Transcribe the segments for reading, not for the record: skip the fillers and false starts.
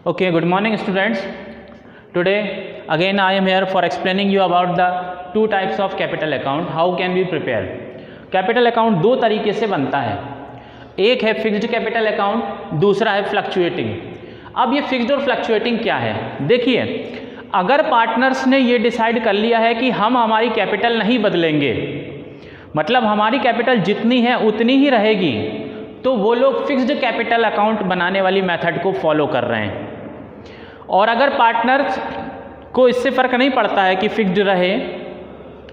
Okay, good morning students. Today again I am here for explaining you about the two types of capital account. How can we prepare? Capital account दो तरीके से बनता है, एक है fixed capital account, दूसरा है fluctuating. अब ये फिक्स्ड और फ्लक्चुएटिंग क्या है? देखिए, अगर पार्टनर्स ने ये डिसाइड कर लिया है कि हम हमारी कैपिटल नहीं बदलेंगे, मतलब हमारी कैपिटल जितनी है उतनी ही रहेगी, तो वो लोग फिक्स्ड कैपिटल अकाउंट बनाने वाली मेथड को फॉलो कर रहे हैं। और अगर पार्टनर्स को इससे फ़र्क नहीं पड़ता है कि फिक्स्ड रहे,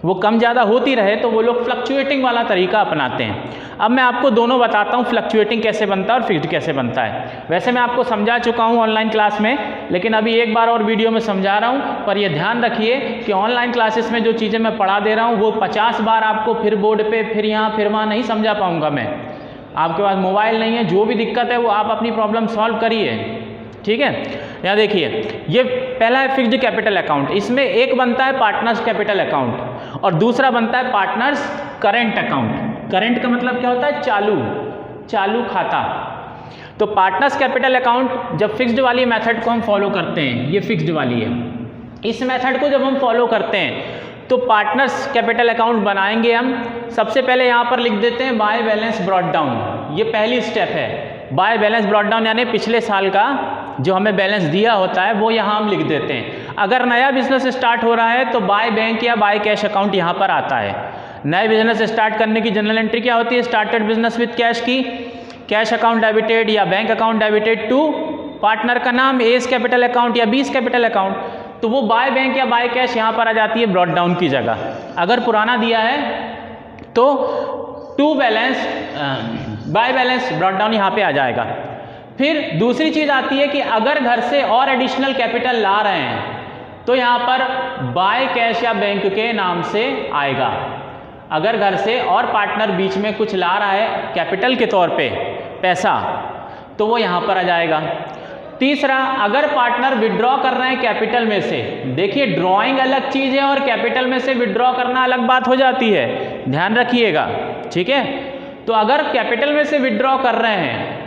वो कम ज़्यादा होती रहे, तो वो लोग फ्लक्चुएटिंग वाला तरीका अपनाते हैं। अब मैं आपको दोनों बताता हूँ, फ्लक्चुएटिंग कैसे बनता है और फिक्स्ड कैसे बनता है। वैसे मैं आपको समझा चुका हूँ ऑनलाइन क्लास में, लेकिन अभी एक बार और वीडियो में समझा रहा हूँ। पर ये ध्यान रखिए कि ऑनलाइन क्लासेस में जो चीज़ें मैं पढ़ा दे रहा हूँ वो 50 बार आपको फिर बोर्ड पे, फिर यहाँ, फिर वहाँ नहीं समझा पाऊँगा मैं। आपके पास मोबाइल नहीं है, जो भी दिक्कत है वो आप अपनी प्रॉब्लम सॉल्व करिए, ठीक है। यहाँ देखिए, ये पहला है फिक्स्ड कैपिटल अकाउंट। इसमें एक बनता है पार्टनर्स कैपिटल अकाउंट और दूसरा बनता है पार्टनर्स करंट अकाउंट। करंट का मतलब क्या होता है? चालू खाता। तो पार्टनर्स कैपिटल अकाउंट जब फिक्स्ड वाली मेथड को हम फॉलो करते हैं, ये फिक्स्ड वाली है, इस मेथड को जब हम फॉलो करते हैं तो पार्टनर्स कैपिटल अकाउंट बनाएंगे हम। सबसे पहले यहाँ पर लिख देते हैं बाय बैलेंस ब्रॉट डाउन, ये पहली स्टेप है। बाय बैलेंस ब्रॉट डाउन यानी पिछले साल का जो हमें बैलेंस दिया होता है वो यहाँ हम लिख देते हैं। अगर नया बिजनेस स्टार्ट हो रहा है तो बाय बैंक या बाय कैश अकाउंट यहाँ पर आता है। नए बिजनेस स्टार्ट करने की जनरल एंट्री क्या होती है? स्टार्टेड बिजनेस विद कैश की, कैश अकाउंट डेबिटेड या bank account debited to partner का नाम, एस कैपिटल अकाउंट या बीस कैपिटल अकाउंट, तो वो बाय बैंक या बाय कैश यहाँ पर आ जाती है ब्रॉट डाउन की जगह। अगर पुराना दिया है तो to balance by balance brought down यहाँ पे आ जाएगा। फिर दूसरी चीज़ आती है कि अगर घर से और एडिशनल कैपिटल ला रहे हैं तो यहाँ पर बाय कैश या बैंक के नाम से आएगा। अगर घर से और पार्टनर बीच में कुछ ला रहा है कैपिटल के तौर पे पैसा, तो वो यहाँ पर आ जाएगा। तीसरा, अगर पार्टनर विड्रॉ कर रहे हैं कैपिटल में से, देखिए ड्रॉइंग अलग चीज़ है और कैपिटल में से विड्रॉ करना अलग बात हो जाती है, ध्यान रखिएगा, ठीक है। तो अगर कैपिटल में से विड्रॉ कर रहे हैं,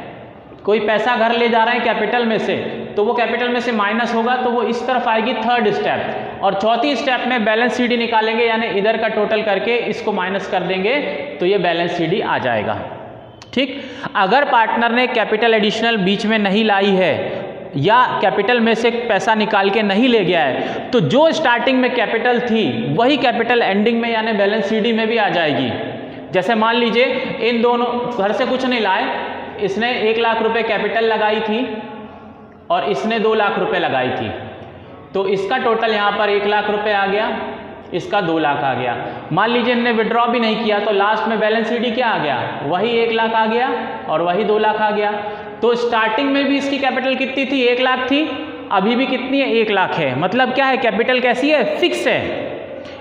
कोई पैसा घर ले जा रहे हैं कैपिटल में से, तो वो कैपिटल में से माइनस होगा, तो वो इस तरफ आएगी थर्ड स्टेप। और चौथी स्टेप में बैलेंस सीडी निकालेंगे, यानी इधर का टोटल करके इसको माइनस कर देंगे तो ये बैलेंस सीडी आ जाएगा, ठीक। अगर पार्टनर ने कैपिटल एडिशनल बीच में नहीं लाई है या कैपिटल में से पैसा निकाल के नहीं ले गया है, तो जो स्टार्टिंग में कैपिटल थी वही कैपिटल एंडिंग में यानी बैलेंस सीडी में भी आ जाएगी। जैसे मान लीजिए इन दोनों घर से कुछ नहीं लाए, इसने 1 लाख रुपए कैपिटल लगाई थी और इसने 2 लाख रुपए लगाई थी, तो इसका टोटल यहाँ पर 1 लाख रुपए आ गया, इसका 2 लाख आ गया। मान लीजिए इन्होंने विड्रॉ भी नहीं किया, तो लास्ट में बैलेंस सीडी क्या आ गया? वही 1 लाख आ गया और वही 2 लाख आ गया। तो स्टार्टिंग में भी इसकी कैपिटल कितनी थी? 1 लाख थी, अभी भी कितनी है? 1 लाख है। मतलब क्या है? कैपिटल कैसी है? फिक्स है।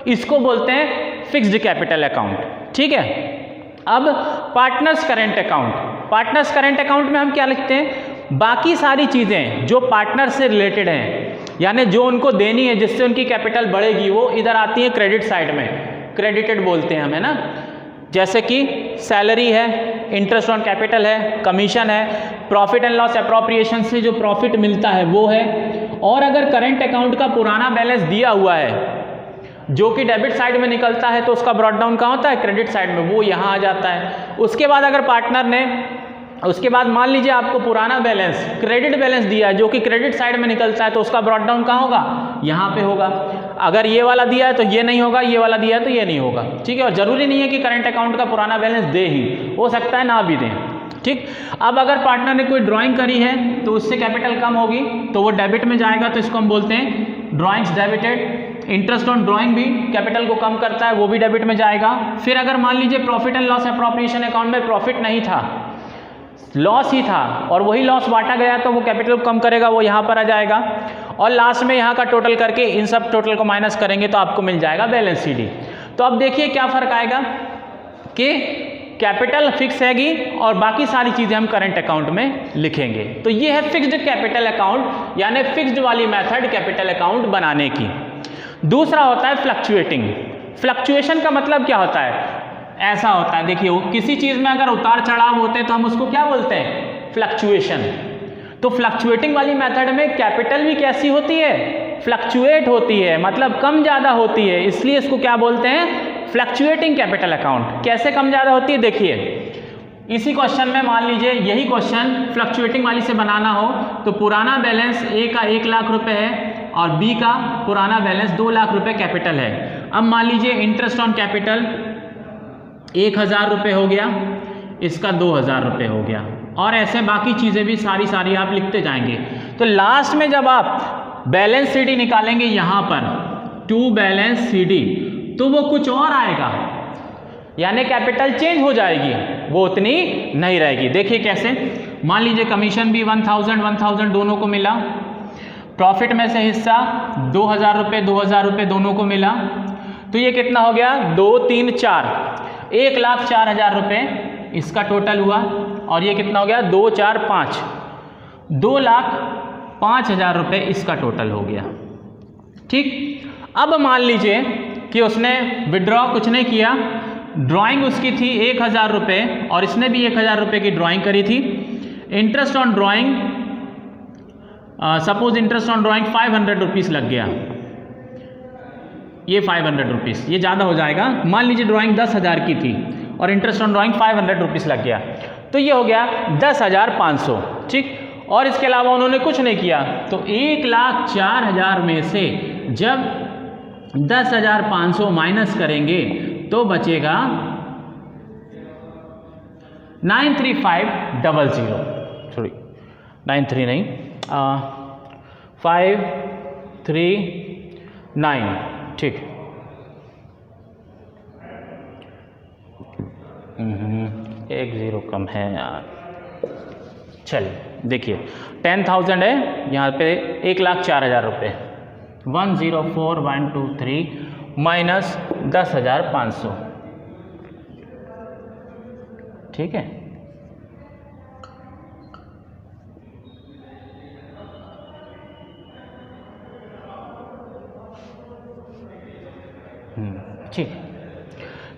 इसको बोलते हैं फिक्स्ड कैपिटल अकाउंट, ठीक है। अब partners current account, partners current account में हम क्या लिखते हैं? बाकी सारी चीज़ें जो पार्टनर से रिलेटेड हैं, यानी जो उनको देनी है जिससे उनकी कैपिटल बढ़ेगी, वो इधर आती है क्रेडिट साइड में, क्रेडिटेड बोलते हैं हमें ना। जैसे कि सैलरी है, इंटरेस्ट ऑन कैपिटल है, कमीशन है, प्रॉफिट एंड लॉस अप्रोप्रिएशन से जो प्रॉफिट मिलता है वो है। और अगर करेंट अकाउंट का पुराना बैलेंस दिया हुआ है जो कि डेबिट साइड में निकलता है, तो उसका ब्रॉट डाउन कहाँ होता है? क्रेडिट साइड में, वो यहाँ आ जाता है। उसके बाद अगर पार्टनर ने, उसके बाद मान लीजिए आपको पुराना बैलेंस क्रेडिट बैलेंस दिया है जो कि क्रेडिट साइड में निकलता है, तो उसका ब्रॉट डाउन कहाँ होगा? यहाँ पे होगा। अगर ये वाला दिया है तो ये नहीं होगा, ये वाला दिया है तो ये नहीं होगा, ठीक है। और जरूरी नहीं है कि करंट अकाउंट का पुराना बैलेंस दे ही, हो सकता है ना भी दें, ठीक। अब अगर पार्टनर ने कोई ड्राइंग करी है तो उससे कैपिटल कम होगी, तो वो डेबिट में जाएगा, तो इसको हम बोलते हैं drawings debited. Interest on drawing भी कैपिटल को कम करता है, वो भी डेबिट में जाएगा। फिर अगर मान लीजिए profit and loss appropriation account में प्रॉफिट नहीं था, लॉस ही था, और वही लॉस बांटा गया, तो वो कैपिटल कम करेगा, वो यहाँ पर आ जाएगा। और लास्ट में यहाँ का टोटल करके इन सब टोटल को माइनस करेंगे तो आपको मिल जाएगा बैलेंस सीडी। तो अब देखिए क्या फ़र्क आएगा कि कैपिटल फिक्स हैगी और बाकी सारी चीज़ें हम करंट अकाउंट में लिखेंगे। तो ये है फिक्स्ड कैपिटल अकाउंट, यानी फिक्स्ड वाली मेथड कैपिटल अकाउंट बनाने की। दूसरा होता है फ्लक्चुएटिंग। फ्लक्चुएशन का मतलब क्या होता है? ऐसा होता है, देखिए किसी चीज़ में अगर उतार चढ़ाव होते हैं तो हम उसको क्या बोलते हैं? फ्लक्चुएशन। तो फ्लक्चुएटिंग वाली मेथड में कैपिटल भी कैसी होती है, फ्लक्चुएट होती है, मतलब कम ज़्यादा होती है, इसलिए इसको क्या बोलते हैं, फ्लक्चुएटिंग कैपिटल अकाउंट। कैसे कम ज़्यादा होती है, देखिए इसी क्वेश्चन में मान लीजिए यही क्वेश्चन फ्लक्चुएटिंग वाली से बनाना हो तो पुराना बैलेंस ए का 1 लाख रुपए है और बी का पुराना बैलेंस 2 लाख रुपए कैपिटल है। अब मान लीजिए इंटरेस्ट ऑन कैपिटल 1000 रुपये हो गया, इसका 2000 रुपये हो गया, और ऐसे बाकी चीज़ें भी सारी आप लिखते जाएंगे। तो लास्ट में जब आप बैलेंस सीडी निकालेंगे यहाँ पर टू बैलेंस सीडी, तो वो कुछ और आएगा, यानी कैपिटल चेंज हो जाएगी, वो उतनी नहीं रहेगी। देखिए कैसे, मान लीजिए कमीशन भी 1000 दोनों को मिला, प्रॉफिट में से हिस्सा 2000 रुपये दोनों को मिला, तो ये कितना हो गया, 2 3 4, 1,04,000 रुपये इसका टोटल हुआ, और ये कितना हो गया 2 4 5, 2,05,000 रुपये इसका टोटल हो गया। ठीक, अब मान लीजिए कि उसने विड्रॉ कुछ नहीं किया, ड्राइंग उसकी थी 1000 रुपये और इसने भी 1000 रुपये की ड्राइंग करी थी। Interest on drawing, suppose interest on drawing 500 rupees लग गया, ये 500 रुपीज़, ये ज़्यादा हो जाएगा, मान लीजिए ड्राइंग 10,000 की थी और इंटरेस्ट ऑन ड्राइंग 500 रुपीज़ लग गया, तो ये हो गया 10,500। ठीक, और इसके अलावा उन्होंने कुछ नहीं किया, तो 1,04,000 में से जब 10,500 माइनस करेंगे तो बचेगा 93500, सॉरी 93 नहीं, 539। ठीक, एक जीरो कम है यार। चलिए देखिए 10,000 है यहाँ पे, 1,04,000 रुपये, 104,123 माइनस 10,500। ठीक है, ठीक,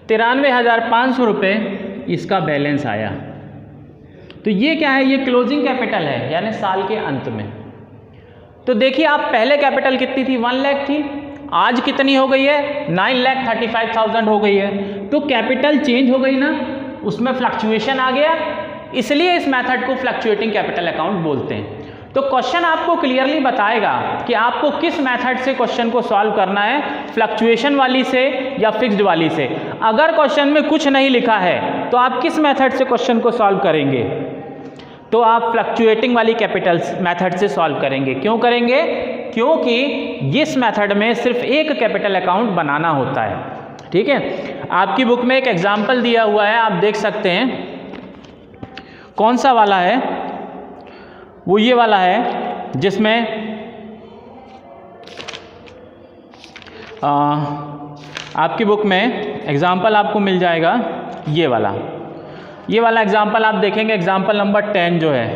93,500 रुपये इसका बैलेंस आया। तो ये क्या है, ये क्लोजिंग कैपिटल है, यानी साल के अंत में। तो देखिए आप पहले कैपिटल कितनी थी, 1 लाख थी, आज कितनी हो गई है, 9,35,000 हो गई है। तो कैपिटल चेंज हो गई ना, उसमें फ्लक्चुएशन आ गया, इसलिए इस मेथड को फ्लक्चुएटिंग कैपिटल अकाउंट बोलते हैं। तो क्वेश्चन आपको क्लियरली बताएगा कि आपको किस मेथड से क्वेश्चन को सॉल्व करना है, फ्लक्चुएशन वाली से या फिक्स्ड वाली से। अगर क्वेश्चन में कुछ नहीं लिखा है तो आप किस मेथड से क्वेश्चन को सॉल्व करेंगे, तो आप फ्लक्चुएटिंग वाली कैपिटल मेथड से सॉल्व करेंगे। क्यों करेंगे, क्योंकि इस मेथड में सिर्फ एक कैपिटल अकाउंट बनाना होता है। ठीक है, आपकी बुक में एक एग्जाम्पल दिया हुआ है, आप देख सकते हैं, कौन सा वाला है, वो ये वाला है जिसमें आपकी बुक में एग्जाम्पल आपको मिल जाएगा, ये वाला एग्जाम्पल आप देखेंगे, एग्जाम्पल नंबर 10 जो है,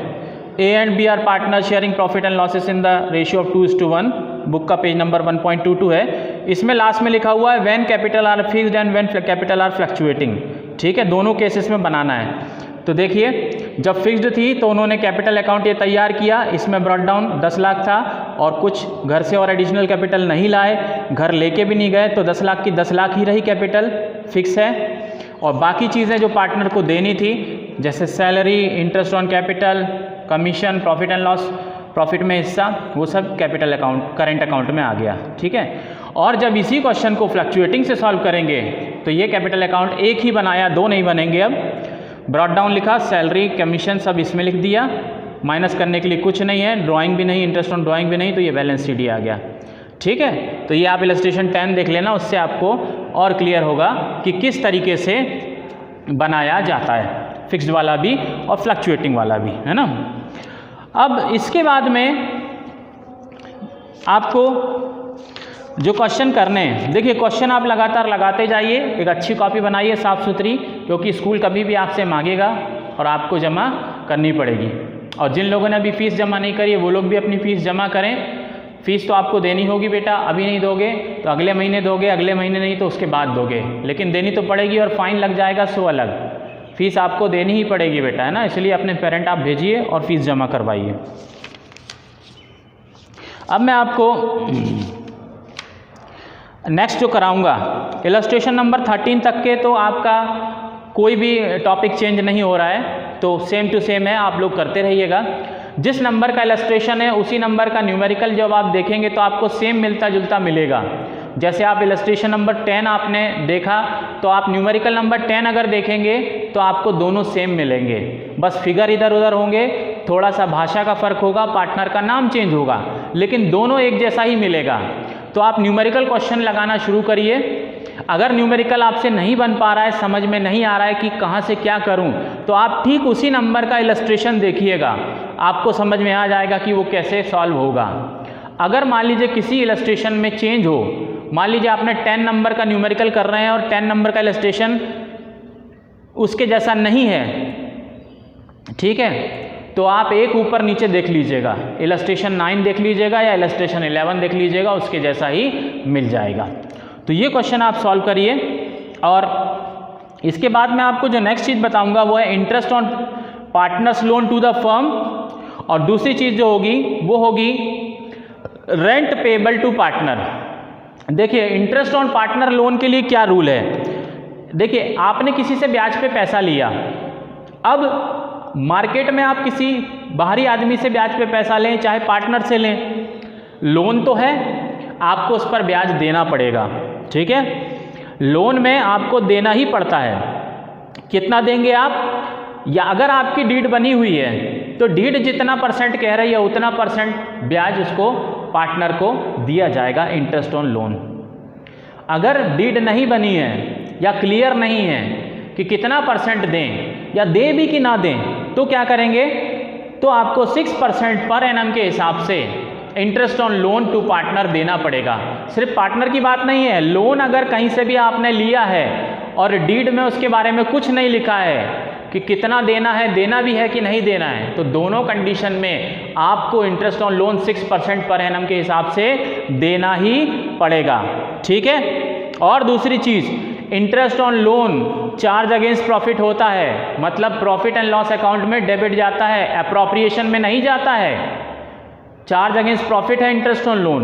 A and B are partner sharing profit and losses in the ratio of 2:1, book का पेज नंबर 1.22 है। इसमें लास्ट में लिखा हुआ है when capital are fixed and when capital are fluctuating. ठीक है, दोनों केसेस में बनाना है। तो देखिए जब फिक्स्ड थी तो उन्होंने कैपिटल अकाउंट ये तैयार किया, इसमें ब्रॉट डाउन 10 लाख था और कुछ घर से और एडिशनल कैपिटल नहीं लाए, घर लेके भी नहीं गए, तो 10 लाख की 10 लाख ही रही कैपिटल, फिक्स है। और बाकी चीज़ें जो पार्टनर को देनी थी, जैसे salary, interest on capital, commission, profit and loss, profit में हिस्सा, वो सब कैपिटल अकाउंट, करेंट अकाउंट में आ गया। ठीक है, और जब इसी क्वेश्चन को फ्लक्चुएटिंग से सॉल्व करेंगे तो ये कैपिटल अकाउंट एक ही बनाया, दो नहीं बनेंगे। अब ब्रॉट डाउन लिखा, सैलरी, कमीशन सब इसमें लिख दिया, माइनस करने के लिए कुछ नहीं है, ड्राइंग भी नहीं, इंटरेस्ट ऑन ड्राइंग भी नहीं, तो ये बैलेंस शीट आ गया। ठीक है, तो ये आप इलस्ट्रेशन 10 देख लेना, उससे आपको और क्लियर होगा कि किस तरीके से बनाया जाता है, फिक्स्ड वाला भी और फ्लक्चुएटिंग वाला भी, है ना। अब इसके बाद में आपको जो क्वेश्चन करने हैं, देखिए क्वेश्चन आप लगातार लगाते जाइए, एक अच्छी कॉपी बनाइए साफ़ सुथरी, क्योंकि स्कूल कभी भी आपसे मांगेगा और आपको जमा करनी पड़ेगी। और जिन लोगों ने अभी फ़ीस जमा नहीं करी है वो लोग भी अपनी फ़ीस जमा करें। फ़ीस तो आपको देनी होगी बेटा, अभी नहीं दोगे तो अगले महीने दोगे, अगले महीने नहीं तो उसके बाद दोगे, लेकिन देनी तो पड़ेगी और फाइन लग जाएगा, सो अलग फ़ीस आपको देनी ही पड़ेगी बेटा, है ना। इसलिए अपने पेरेंट आप भेजिए और फ़ीस जमा करवाइए। अब मैं आपको नेक्स्ट जो कराऊंगा इलस्ट्रेशन नंबर 13 तक के, तो आपका कोई भी टॉपिक चेंज नहीं हो रहा है, तो सेम टू सेम है, आप लोग करते रहिएगा। जिस नंबर का इलस्ट्रेशन है उसी नंबर का न्यूमेरिकल जब आप देखेंगे तो आपको सेम मिलता जुलता मिलेगा। जैसे आप इलस्ट्रेशन नंबर 10 आपने देखा, तो आप न्यूमेरिकल नंबर 10 अगर देखेंगे तो आपको दोनों सेम मिलेंगे, बस फिगर इधर उधर होंगे, थोड़ा सा भाषा का फ़र्क होगा, पार्टनर का नाम चेंज होगा, लेकिन दोनों एक जैसा ही मिलेगा। तो आप न्यूमेरिकल क्वेश्चन लगाना शुरू करिए। अगर न्यूमेरिकल आपसे नहीं बन पा रहा है, समझ में नहीं आ रहा है कि कहाँ से क्या करूँ, तो आप ठीक उसी नंबर का इलस्ट्रेशन देखिएगा, आपको समझ में आ जाएगा कि वो कैसे सॉल्व होगा। अगर मान लीजिए किसी इलस्ट्रेशन में चेंज हो, मान लीजिए आपने 10 नंबर का न्यूमेरिकल कर रहे हैं और 10 नंबर का इलस्ट्रेशन उसके जैसा नहीं है, ठीक है, तो आप एक ऊपर नीचे देख लीजिएगा, इलस्ट्रेशन 9 देख लीजिएगा या इलस्ट्रेशन 11 देख लीजिएगा, उसके जैसा ही मिल जाएगा। तो ये क्वेश्चन आप सॉल्व करिए। और इसके बाद मैं आपको जो नेक्स्ट चीज़ बताऊंगा वो है interest on partners loan to the firm, और दूसरी चीज़ जो होगी वो होगी रेंट पेबल टू पार्टनर। देखिए इंटरेस्ट ऑन पार्टनर लोन के लिए क्या रूल है। देखिए आपने किसी से ब्याज पे पैसा लिया, अब मार्केट में आप किसी बाहरी आदमी से ब्याज पे पैसा लें चाहे पार्टनर से लें, लोन तो है, आपको उस पर ब्याज देना पड़ेगा, ठीक है। लोन में आपको देना ही पड़ता है। कितना देंगे आप, या अगर आपकी डीड बनी हुई है तो डीड जितना % कह रही है उतना % ब्याज उसको पार्टनर को दिया जाएगा इंटरेस्ट ऑन लोन। अगर डीड नहीं बनी है या क्लियर नहीं है कि कितना % दें या दे भी कि ना दें, तो क्या करेंगे, तो आपको 6% पर एनम के हिसाब से interest on loan to partner देना पड़ेगा। सिर्फ पार्टनर की बात नहीं है, लोन अगर कहीं से भी आपने लिया है और डीड में उसके बारे में कुछ नहीं लिखा है कि कितना देना है, देना भी है कि नहीं देना है, तो दोनों कंडीशन में आपको interest on loan 6% per annum के हिसाब से देना ही पड़ेगा, ठीक है। और दूसरी चीज़, interest on loan charge against profit होता है, मतलब प्रॉफिट एंड लॉस अकाउंट में डेबिट जाता है, अप्रोप्रिएशन में नहीं जाता है। चार्ज अगेंस्ट प्रॉफिट है इंटरेस्ट ऑन लोन।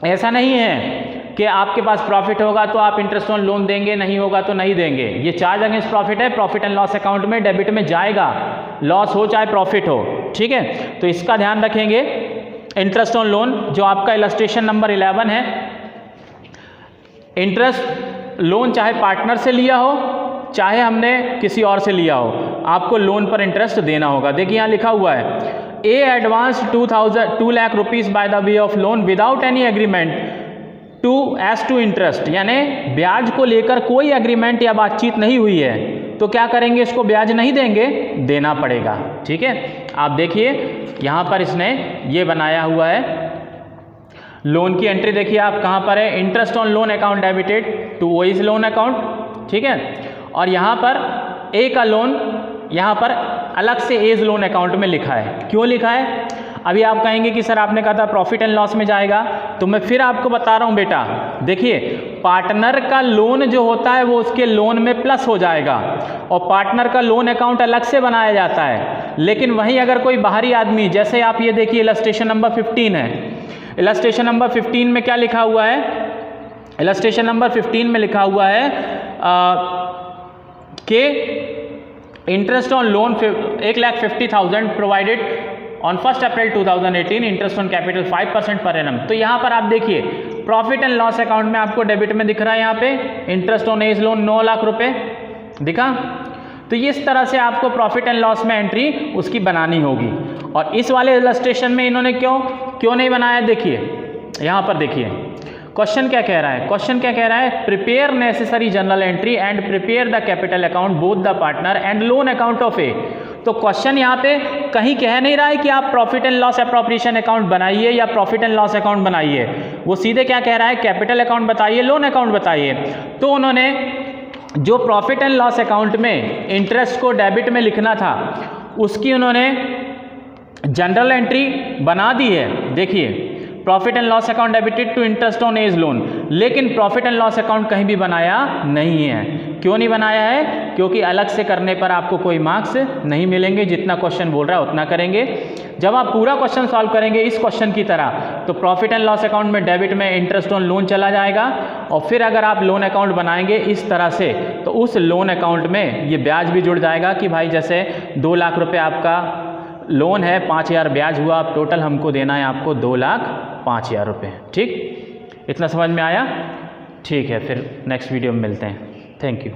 ऐसा नहीं है कि आपके पास प्रॉफिट होगा तो आप इंटरेस्ट ऑन लोन देंगे, नहीं होगा तो नहीं देंगे। ये चार्ज अगेंस्ट प्रॉफिट है, प्रॉफिट एंड लॉस अकाउंट में डेबिट में जाएगा, लॉस हो चाहे प्रॉफिट हो, ठीक है। तो इसका ध्यान रखेंगे। इंटरेस्ट ऑन लोन जो आपका इलस्ट्रेशन नंबर 11 है, इंटरेस्ट लोन चाहे पार्टनर से लिया हो चाहे हमने किसी और से लिया हो, आपको लोन पर इंटरेस्ट देना होगा। देखिए यहाँ लिखा हुआ है, a advance 2 lakh rupees by the way of loan without any agreement to as to interest, यानी ब्याज को लेकर कोई एग्रीमेंट या बातचीत नहीं हुई है, तो क्या करेंगे, इसको ब्याज नहीं देंगे, देना पड़ेगा, ठीक है। आप देखिए यहाँ पर इसने ये बनाया हुआ है, लोन की एंट्री देखिए आप कहाँ पर है, interest on loan account debited to ओइज लोन अकाउंट, ठीक है। और यहाँ पर ए का लोन यहाँ पर अलग से एज लोन अकाउंट में लिखा है। क्यों लिखा है, अभी आप कहेंगे कि सर आपने कहा था प्रॉफिट एंड लॉस में जाएगा, तो मैं फिर आपको बता रहा हूँ बेटा, देखिए पार्टनर का लोन जो होता है वो उसके लोन में प्लस हो जाएगा और पार्टनर का लोन अकाउंट अलग से बनाया जाता है। लेकिन वहीं अगर कोई बाहरी आदमी, जैसे आप ये देखिए इलस्ट्रेशन नंबर 15 है, इलस्ट्रेशन नंबर 15 में क्या लिखा हुआ है, इलस्ट्रेशन नंबर 15 में लिखा हुआ है कि interest on loan 1,50,000 provided on 1 April 2018, interest on capital 5% per annum. तो यहाँ पर आप देखिए प्रॉफिट एंड लॉस अकाउंट में आपको डेबिट में दिख रहा है, यहाँ पे इंटरेस्ट ऑन एज लोन 9 लाख रुपए दिखा। तो इस तरह से आपको प्रॉफिट एंड लॉस में एंट्री उसकी बनानी होगी। और इस वाले इलस्ट्रेशन में इन्होंने क्यों नहीं बनाया, देखिए यहाँ पर देखिए क्वेश्चन क्या कह रहा है, क्वेश्चन क्या कह रहा है, prepare necessary general entry and prepare the capital account both the partner and loan account of A. तो क्वेश्चन यहाँ पे कहीं कह नहीं रहा है कि आप profit and loss appropriation account बनाइए या प्रॉफिट एंड लॉस अकाउंट बनाइए, वो सीधे क्या कह रहा है, कैपिटल अकाउंट बताइए, लोन अकाउंट बताइए। तो उन्होंने जो प्रॉफिट एंड लॉस अकाउंट में इंटरेस्ट को डेबिट में लिखना था उसकी उन्होंने जनरल एंट्री बना दी है। देखिए profit and loss account debited to interest on एज लोन, लेकिन प्रॉफिट एंड लॉस अकाउंट कहीं भी बनाया नहीं है। क्यों नहीं बनाया है, क्योंकि अलग से करने पर आपको कोई मार्क्स नहीं मिलेंगे, जितना क्वेश्चन बोल रहा है उतना करेंगे। जब आप पूरा क्वेश्चन सॉल्व करेंगे इस क्वेश्चन की तरह, तो प्रॉफिट एंड लॉस अकाउंट में डेबिट में इंटरेस्ट ऑन लोन चला जाएगा, और फिर अगर आप लोन अकाउंट बनाएंगे इस तरह से, तो उस लोन अकाउंट में ये ब्याज भी जुड़ जाएगा कि भाई जैसे 2 लाख रुपए आपका लोन है, 5,000 ब्याज हुआ, अब टोटल हमको देना है आपको 2,05,000 रुपये। ठीक, इतना समझ में आया? ठीक है, फिर नेक्स्ट वीडियो में मिलते हैं। Thank you.